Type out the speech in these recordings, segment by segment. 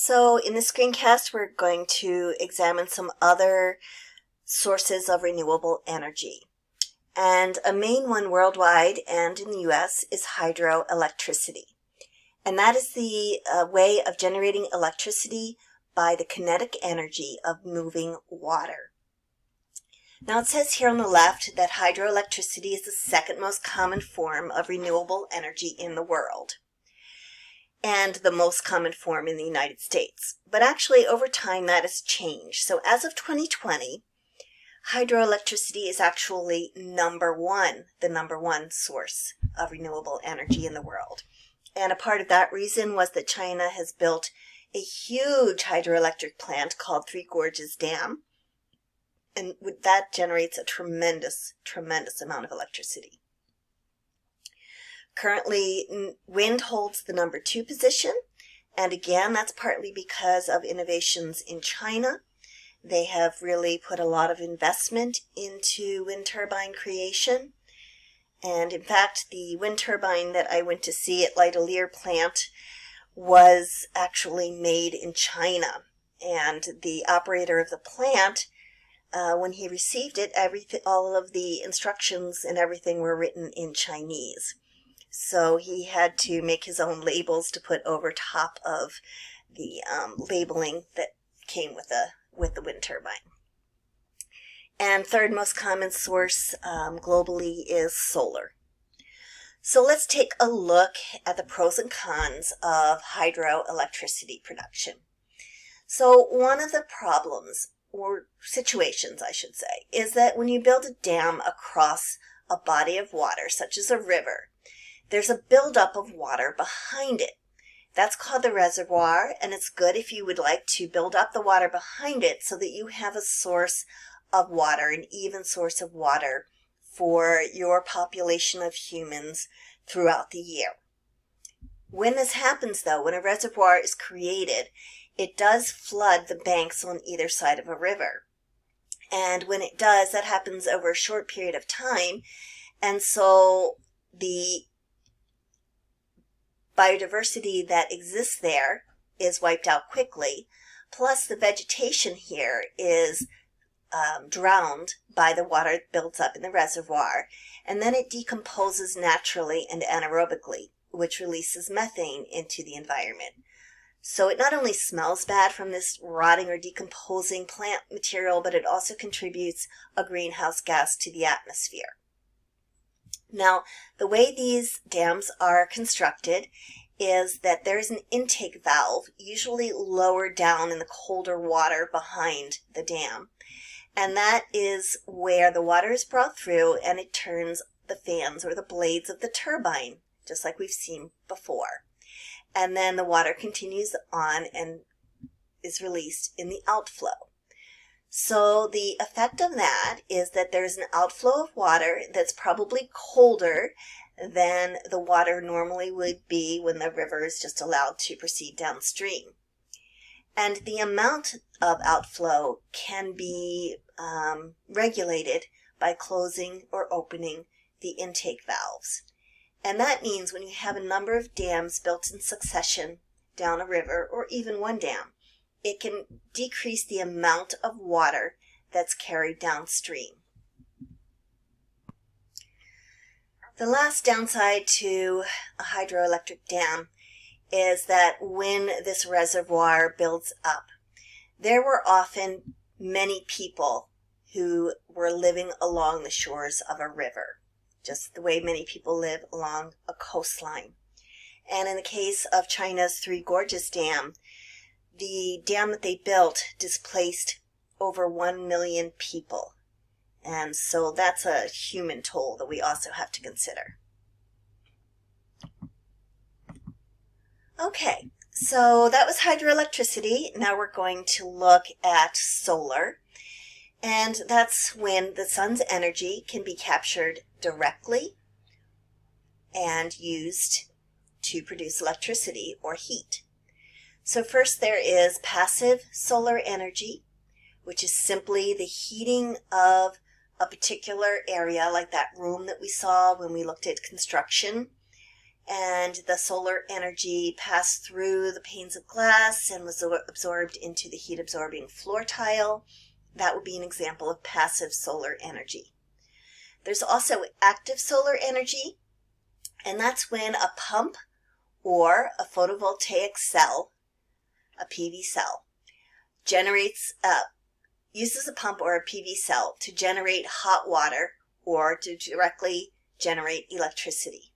So in this screencast, we're going to examine some other sources of renewable energy. And a main one worldwide and in the US is hydroelectricity. And that is the way of generating electricity by the kinetic energy of moving water. Now it says here on the left that hydroelectricity is the second most common form of renewable energy in the world, and the most common form in the United States. But actually, over time, that has changed. So as of 2020, hydroelectricity is actually the number one source of renewable energy in the world. And a part of that reason was that China has built a huge hydroelectric plant called Three Gorges Dam. And that generates a tremendous amount of electricity. Currently, wind holds the number 2 position, and again, that's partly because of innovations in China. They have really put a lot of investment into wind turbine creation, and in fact, the wind turbine that I went to see at Lightolier plant was actually made in China, and the operator of the plant, when he received it, all of the instructions and everything were written in Chinese. So he had to make his own labels to put over top of the labeling that came with the wind turbine. And third most common source globally is solar. So let's take a look at the pros and cons of hydroelectricity production. So one of the problems, or situations I should say, is that when you build a dam across a body of water, such as a river, there's a buildup of water behind it. That's called the reservoir, and it's good if you would like to build up the water behind it so that you have a source of water, an even source of water for your population of humans throughout the year. When this happens, though, when a reservoir is created, it does flood the banks on either side of a river. And when it does, that happens over a short period of time, and so the biodiversity that exists there is wiped out quickly, plus the vegetation here is drowned by the water that builds up in the reservoir, and then it decomposes naturally and anaerobically, which releases methane into the environment. So it not only smells bad from this rotting or decomposing plant material, but it also contributes a greenhouse gas to the atmosphere. Now, the way these dams are constructed is that there's an intake valve, usually lower down in the colder water behind the dam. And that is where the water is brought through and it turns the fans or the blades of the turbine, just like we've seen before. And then the water continues on and is released in the outflow. So the effect of that is that there's an outflow of water that's probably colder than the water normally would be when the river is just allowed to proceed downstream. And the amount of outflow can be regulated by closing or opening the intake valves. And that means when you have a number of dams built in succession down a river, or even one dam, it can decrease the amount of water that's carried downstream. The last downside to a hydroelectric dam is that when this reservoir builds up, there were often many people who were living along the shores of a river, just the way many people live along a coastline. And in the case of China's Three Gorges Dam, the dam that they built displaced over 1 million people. And so that's a human toll that we also have to consider. Okay, so that was hydroelectricity. Now we're going to look at solar. And that's when the sun's energy can be captured directly and used to produce electricity or heat. So first there is passive solar energy, which is simply the heating of a particular area, like that room that we saw when we looked at construction. and the solar energy passed through the panes of glass and was absorbed into the heat-absorbing floor tile. That would be an example of passive solar energy. There's also active solar energy, and that's when a pump or a photovoltaic cell, a PV cell, uses a pump or a PV cell to generate hot water or to directly generate electricity.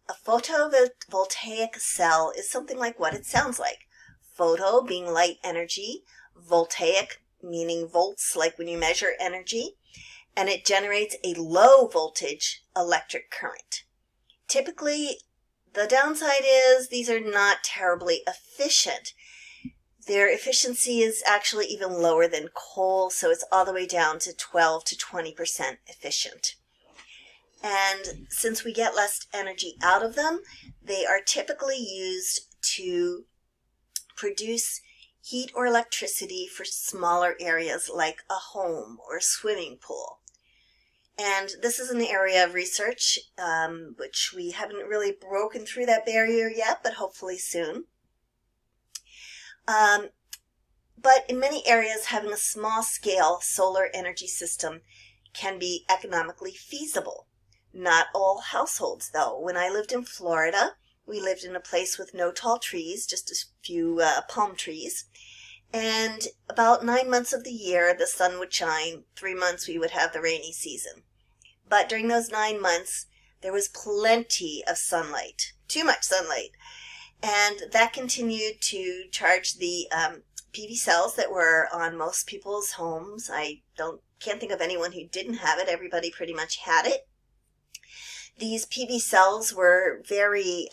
A photovoltaic cell is something like what it sounds like. Photo being light energy, voltaic meaning volts, like when you measure energy, and it generates a low voltage electric current. Typically, the downside is these are not terribly efficient. Their efficiency is actually even lower than coal, so it's all the way down to 12 to 20% efficient. And since we get less energy out of them, they are typically used to produce heat or electricity for smaller areas like a home or a swimming pool. And this is an area of research which we haven't really broken through that barrier yet, but hopefully soon. But in many areas, having a small-scale solar energy system can be economically feasible. Not all households, though. When I lived in Florida, we lived in a place with no tall trees, just a few palm trees. And about 9 months of the year, the sun would shine. 3 months, we would have the rainy season. But during those 9 months, there was plenty of sunlight, too much sunlight. And that continued to charge the PV cells that were on most people's homes. I can't think of anyone who didn't have it. Everybody pretty much had it. These PV cells were very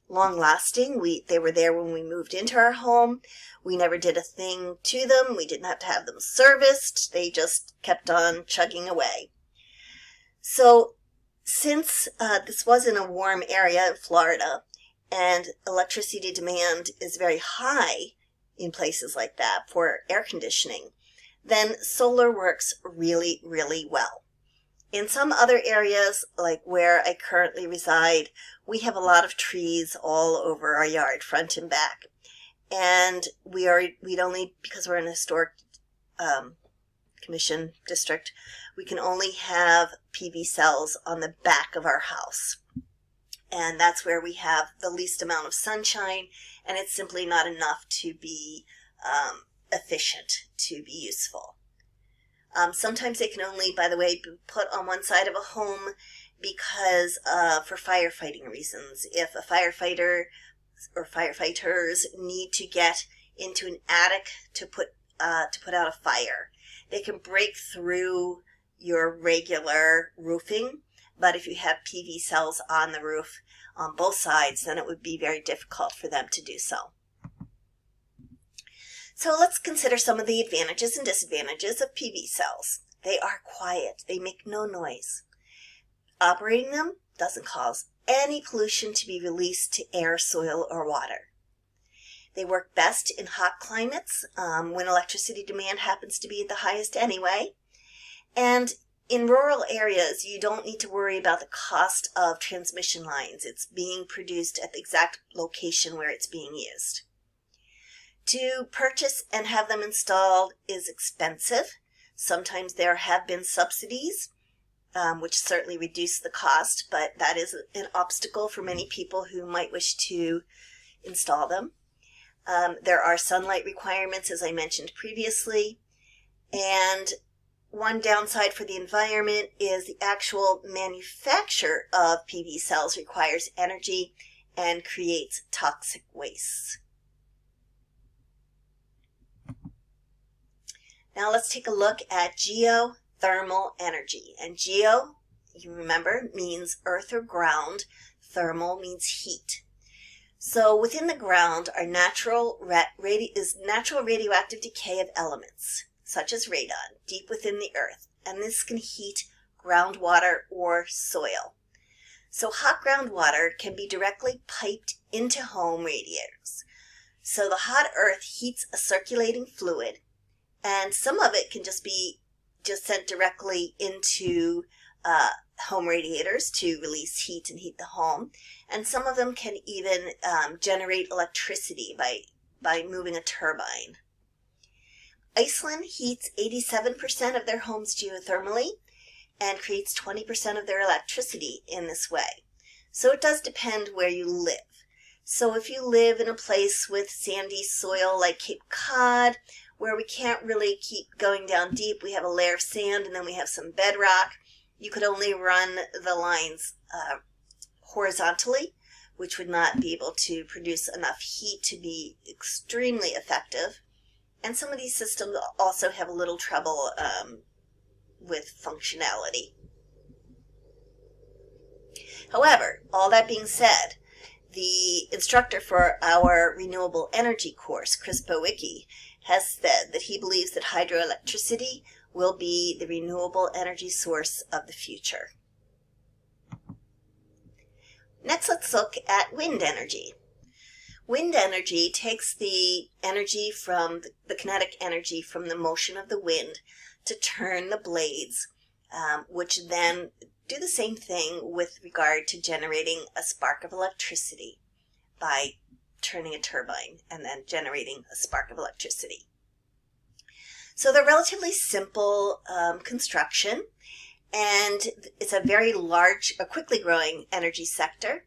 long-lasting. They were there when we moved into our home. We never did a thing to them. We didn't have to have them serviced. They just kept on chugging away. So since this was in a warm area in Florida, and electricity demand is very high in places like that for air conditioning, then solar works really, really well. In some other areas, like where I currently reside, we have a lot of trees all over our yard, front and back. And we'd only, because we're in a historic commission district, we can only have PV cells on the back of our house. And that's where we have the least amount of sunshine, and it's simply not enough to be efficient, to be useful. Sometimes they can only, by the way, be put on one side of a home because for firefighting reasons. If a firefighter or firefighters need to get into an attic to put out a fire, they can break through your regular roofing. But if you have PV cells on the roof on both sides, then it would be very difficult for them to do so. So let's consider some of the advantages and disadvantages of PV cells. They are quiet. They make no noise. Operating them doesn't cause any pollution to be released to air, soil, or water. They work best in hot climates when electricity demand happens to be at the highest anyway. And in rural areas, you don't need to worry about the cost of transmission lines. It's being produced at the exact location where it's being used. To purchase and have them installed is expensive. Sometimes there have been subsidies, which certainly reduce the cost, but that is an obstacle for many people who might wish to install them. There are sunlight requirements, as I mentioned previously, and one downside for the environment is the actual manufacture of PV cells requires energy and creates toxic waste. Now let's take a look at geothermal energy. And geo, you remember, means earth or ground. Thermal means heat. So within the ground are natural radioactive decay of elements, such as radon, deep within the earth, and this can heat groundwater or soil. So hot groundwater can be directly piped into home radiators. So the hot earth heats a circulating fluid, and some of it can just be sent directly into home radiators to release heat and heat the home. And some of them can even generate electricity by moving a turbine. Iceland heats 87% of their homes geothermally and creates 20% of their electricity in this way. So it does depend where you live. So if you live in a place with sandy soil like Cape Cod, where we can't really keep going down deep, we have a layer of sand and then we have some bedrock, you could only run the lines horizontally, which would not be able to produce enough heat to be extremely effective. And some of these systems also have a little trouble with functionality. However, all that being said, the instructor for our renewable energy course, Chris Bowicki, has said that he believes that hydroelectricity will be the renewable energy source of the future. Next, let's look at wind energy. Wind energy takes the energy from the kinetic energy from the motion of the wind to turn the blades, which then do the same thing with regard to generating a spark of electricity by turning a turbine and then generating a spark of electricity. So they're relatively simple construction, and it's a very large, a quickly growing energy sector.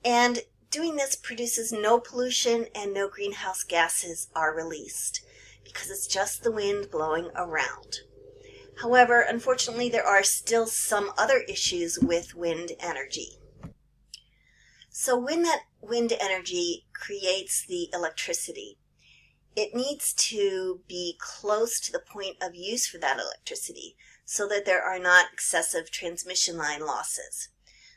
And doing this produces no pollution and no greenhouse gases are released because it's just the wind blowing around. However, unfortunately, there are still some other issues with wind energy. So when that wind energy creates the electricity, it needs to be close to the point of use for that electricity so that there are not excessive transmission line losses.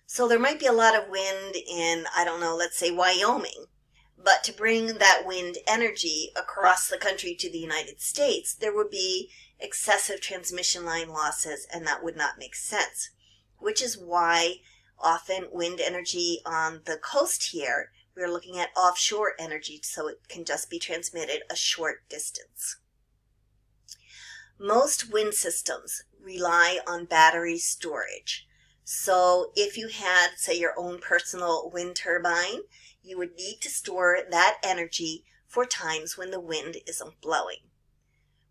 So there might be a lot of wind in, I don't know, let's say Wyoming, but to bring that wind energy across the country to the United States, there would be excessive transmission line losses, and that would not make sense, which is why often wind energy on the coast here, we're looking at offshore energy so it can just be transmitted a short distance. Most wind systems rely on battery storage. So if you had, say, your own personal wind turbine, you would need to store that energy for times when the wind isn't blowing.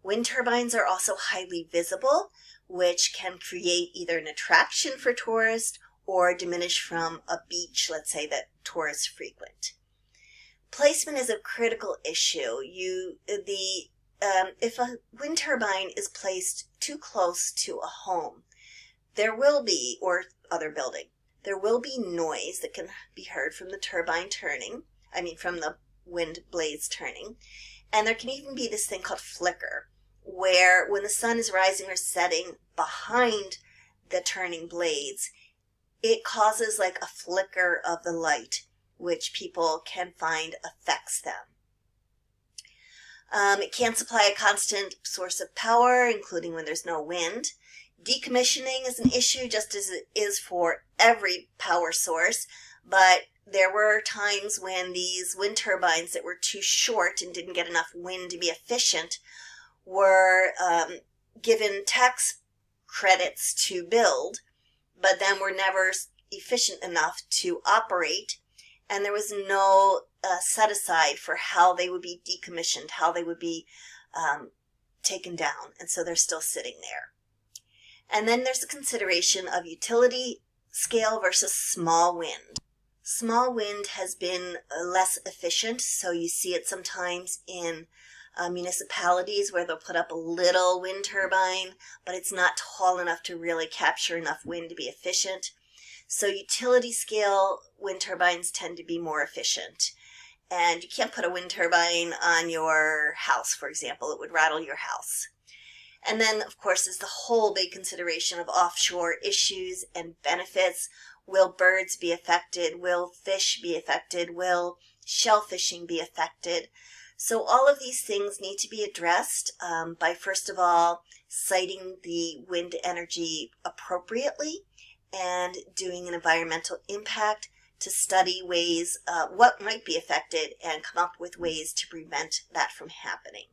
Wind turbines are also highly visible, which can create either an attraction for tourists or diminish from a beach, let's say, that tourists frequent. Placement is a critical issue. If a wind turbine is placed too close to a home, there will be, or other building, there will be noise that can be heard from the turbine turning, from the wind blades turning, and there can even be this thing called flicker, where when the sun is rising or setting behind the turning blades, it causes like a flicker of the light, which people can find affects them. It can't supply a constant source of power, including when there's no wind. Decommissioning is an issue, just as it is for every power source, but there were times when these wind turbines that were too short and didn't get enough wind to be efficient were given tax credits to build, but then were never efficient enough to operate, and there was no set aside for how they would be decommissioned, how they would be taken down, and so they're still sitting there. And then there's the consideration of utility scale versus small wind. Small wind has been less efficient, so you see it sometimes in municipalities where they'll put up a little wind turbine, but it's not tall enough to really capture enough wind to be efficient. So utility scale wind turbines tend to be more efficient. And you can't put a wind turbine on your house, for example. It would rattle your house. And then, of course, is the whole big consideration of offshore issues and benefits. Will birds be affected? Will fish be affected? Will shellfishing be affected? So all of these things need to be addressed by, first of all, siting the wind energy appropriately and doing an environmental impact to study ways, what might be affected, and come up with ways to prevent that from happening.